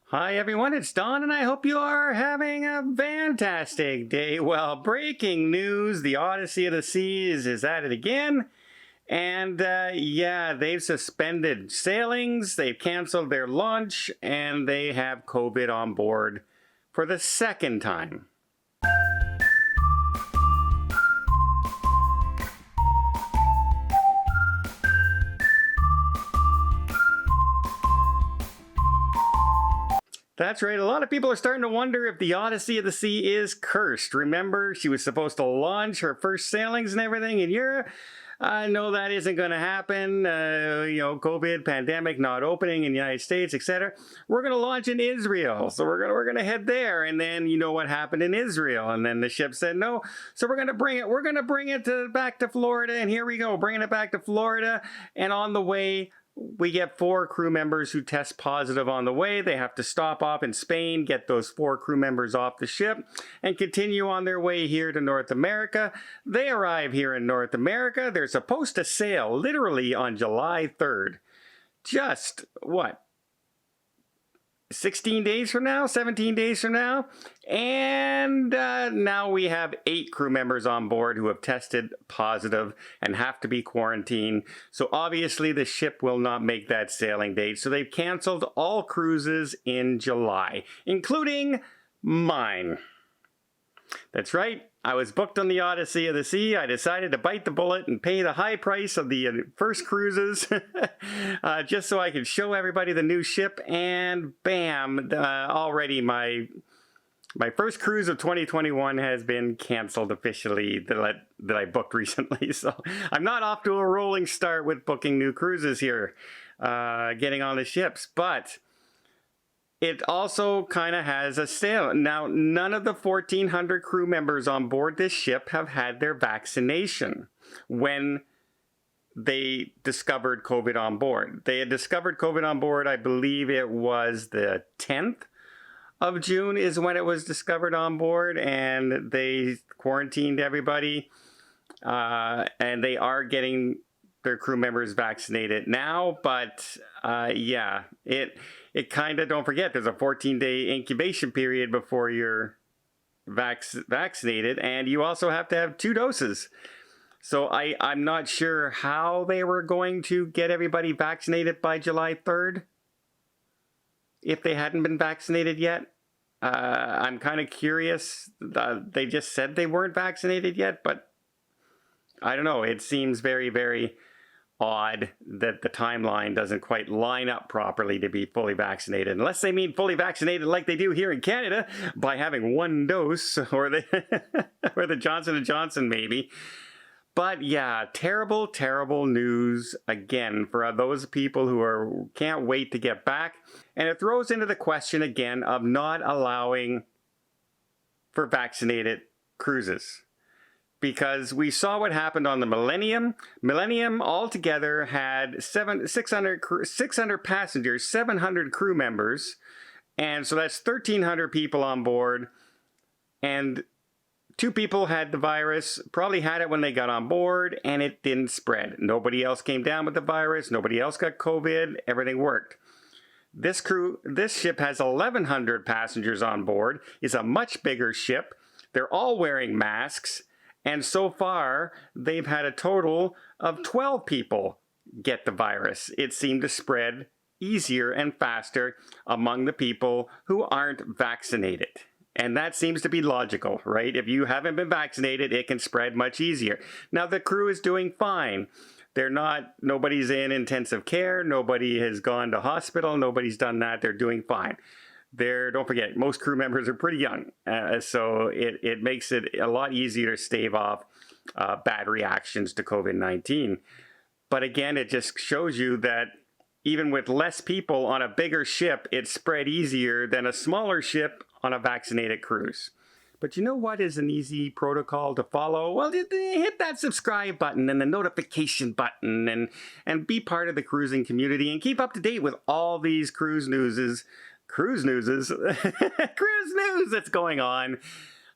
Hi everyone, it's Don and I hope you are having a fantastic day. Well, breaking news, the Odyssey of the Seas is at it again. And yeah, they've suspended sailings, they've canceled their launch, and they have COVID on board for the second time. That's right, a lot of people are starting to wonder if the Odyssey of the Sea is cursed. Remember, she was supposed to launch her first sailings and everything in Europe. No, that isn't going to happen. COVID, pandemic, not opening in the United States, etc. We're going to launch in Israel, so we're going to head there. And then you know what happened in Israel, and then the ship said no, so we're going to bring it. We're going to bring it back to Florida, and here we go, bringing it back to Florida. And on the way, we get 4 crew members who test positive on the way. They have to stop off in Spain, get those 4 crew members off the ship, and continue on their way here to North America. They arrive here in North America. They're supposed to sail literally on July 3rd. Just, what? 16 days from now, 17 days from now, and now we have 8 crew members on board who have tested positive and have to be quarantined. So obviously the ship will not make that sailing date. So they've canceled all cruises in July, including mine. That's right. I was booked on the Odyssey of the Sea. I decided to bite the bullet and pay the high price of the first cruises just so I could show everybody the new ship. And bam, already my first cruise of 2021 has been canceled officially that I booked recently. So I'm not off to a rolling start with booking new cruises here, getting on the ships. But it also kind of has a sale. Now, none of the 1,400 crew members on board this ship have had their vaccination when they discovered COVID on board. They had discovered COVID on board, I believe it was the 10th of June is when it was discovered on board, and they quarantined everybody, and they are getting their crew members vaccinated now. But yeah, it kind of, don't forget, there's a 14-day incubation period before you're vaccinated, and you also have to have 2 doses. So I'm not sure how they were going to get everybody vaccinated by July 3rd if they hadn't been vaccinated yet. I'm kind of curious. They just said they weren't vaccinated yet, but I don't know. It seems very, very odd that the timeline doesn't quite line up properly to be fully vaccinated, unless they mean fully vaccinated like they do here in Canada by having 1 dose, or the Johnson & Johnson maybe. But yeah, terrible, terrible news again for those people who can't wait to get back. And it throws into the question again of not allowing for vaccinated cruises. Because we saw what happened on the Millennium. Millennium altogether had 600 passengers, 700 crew members. And so that's 1,300 people on board. And 2 people had the virus, probably had it when they got on board, and it didn't spread. Nobody else came down with the virus. Nobody else got COVID. Everything worked. This ship has 1,100 passengers on board. It's a much bigger ship. They're all wearing masks. And so far, they've had a total of 12 people get the virus. It seemed to spread easier and faster among the people who aren't vaccinated. And that seems to be logical, right? If you haven't been vaccinated, it can spread much easier. Now, the crew is doing fine. Nobody's in intensive care. Nobody has gone to hospital. Nobody's done that. They're doing fine. Don't forget, most crew members are pretty young, so it makes it a lot easier to stave off bad reactions to COVID-19. But again, it just shows you that even with less people on a bigger ship, it spread easier than a smaller ship on a vaccinated cruise. But you know what is an easy protocol to follow? Well, hit that subscribe button and the notification button and be part of the cruising community and keep up to date with all these cruise news that's going on.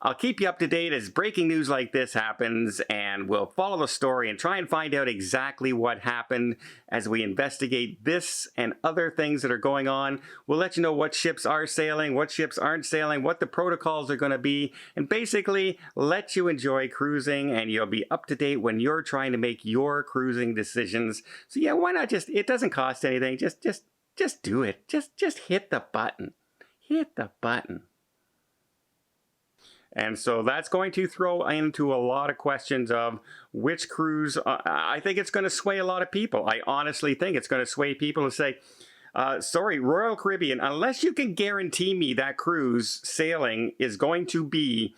I'll keep you up to date as breaking news like this happens, and we'll follow the story and try and find out exactly what happened as we investigate this and other things that are going on. We'll let you know what ships are sailing, what ships aren't sailing, what the protocols are going to be, and basically let you enjoy cruising, and you'll be up to date when you're trying to make your cruising decisions. So yeah, why not just, it doesn't cost anything, just do it. Just hit the button. Hit the button. And so that's going to throw into a lot of questions of which cruise. I think it's going to sway a lot of people. I honestly think it's going to sway people to say, sorry, Royal Caribbean, unless you can guarantee me that cruise sailing is going to be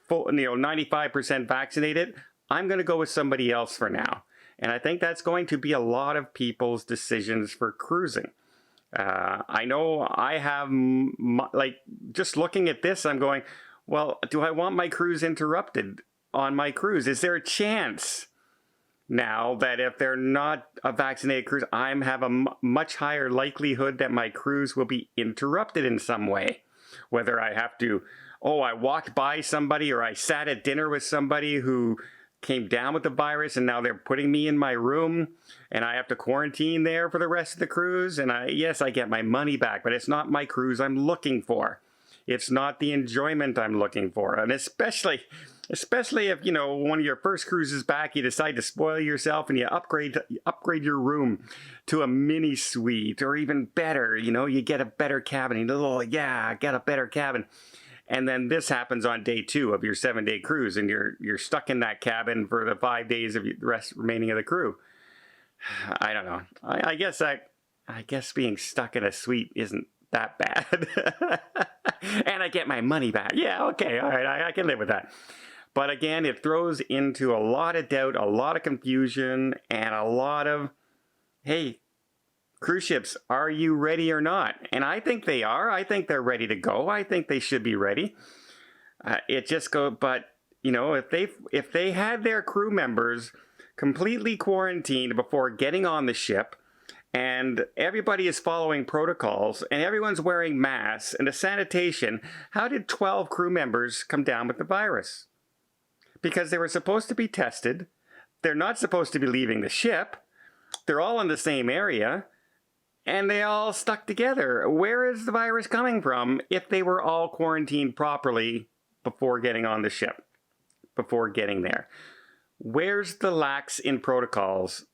full, 95% vaccinated, I'm going to go with somebody else for now. And I think that's going to be a lot of people's decisions for cruising. I know I have, like, just looking at this, I'm going, well, do I want my cruise interrupted on my cruise? Is there a chance now that if they're not a vaccinated cruise, I have a much higher likelihood that my cruise will be interrupted in some way? Whether I have to, I walked by somebody or I sat at dinner with somebody who came down with the virus and now they're putting me in my room and I have to quarantine there for the rest of the cruise. And yes, I get my money back, but it's not my cruise I'm looking for. It's not the enjoyment I'm looking for. And especially if, one of your first cruises back, you decide to spoil yourself and you upgrade your room to a mini suite, or even better, you get a better cabin. I got a better cabin. And then this happens on day 2 of your 7-day cruise, and you're stuck in that cabin for the 5 days of the rest remaining of the crew. I don't know. I guess being stuck in a suite isn't that bad. And I get my money back. Yeah, okay, all right, I can live with that. But again, it throws into a lot of doubt, a lot of confusion, and a lot of, hey, cruise ships, are you ready or not? And I think they are. I think they're ready to go. I think they should be ready. But if they had their crew members completely quarantined before getting on the ship, and everybody is following protocols, and everyone's wearing masks, and the sanitation, how did 12 crew members come down with the virus? Because they were supposed to be tested. They're not supposed to be leaving the ship. They're all in the same area, and they all stuck together. Where is the virus coming from if they were all quarantined properly before getting on the ship, before getting there? Where's the lax in protocols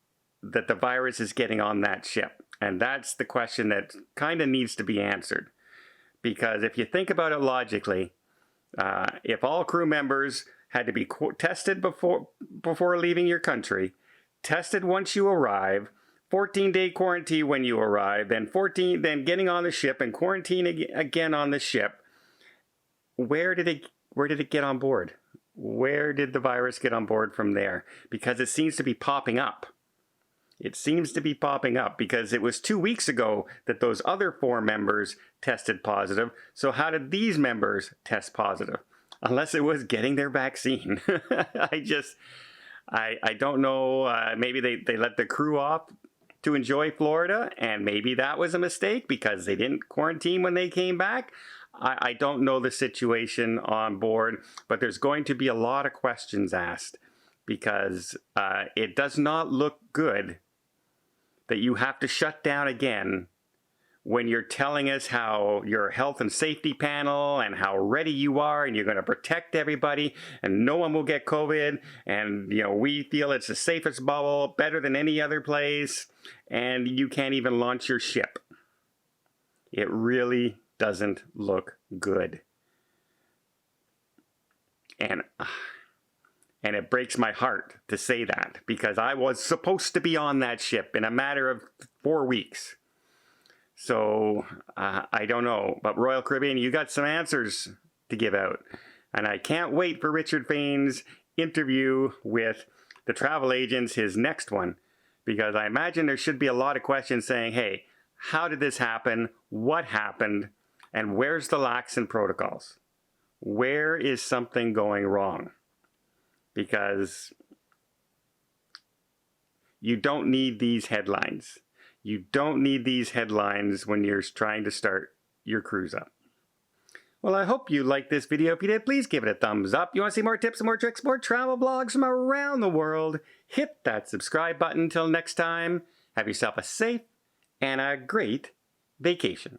that the virus is getting on that ship? And that's the question that kind of needs to be answered. Because if you think about it logically, if all crew members had to be tested before leaving your country, tested once you arrive, 14-day quarantine when you arrive, then getting on the ship and quarantine again on the ship, where did it get on board? Where did the virus get on board from there? Because it seems to be popping up. It seems to be popping up because it was 2 weeks ago that those other 4 members tested positive. So how did these members test positive? Unless it was getting their vaccine. I don't know. Maybe they let the crew off to enjoy Florida, and maybe that was a mistake because they didn't quarantine when they came back. I don't know the situation on board, but there's going to be a lot of questions asked because it does not look good that you have to shut down again when you're telling us how your health and safety panel and how ready you are and you're going to protect everybody and no one will get COVID and we feel it's the safest bubble, better than any other place, and you can't even launch your ship. It really doesn't look good. And it breaks my heart to say that because I was supposed to be on that ship in a matter of 4 weeks. So I don't know, but Royal Caribbean, you got some answers to give out. And I can't wait for Richard Fain's interview with the travel agents, his next one, because I imagine there should be a lot of questions saying, hey, how did this happen? What happened? And where's the lax in protocols? Where is something going wrong? Because you don't need these headlines. You don't need these headlines when you're trying to start your cruise up. Well, I hope you liked this video. If you did, please give it a thumbs up. You want to see more tips and more tricks, more travel blogs from around the world? Hit that subscribe button. Until next time, have yourself a safe and a great vacation.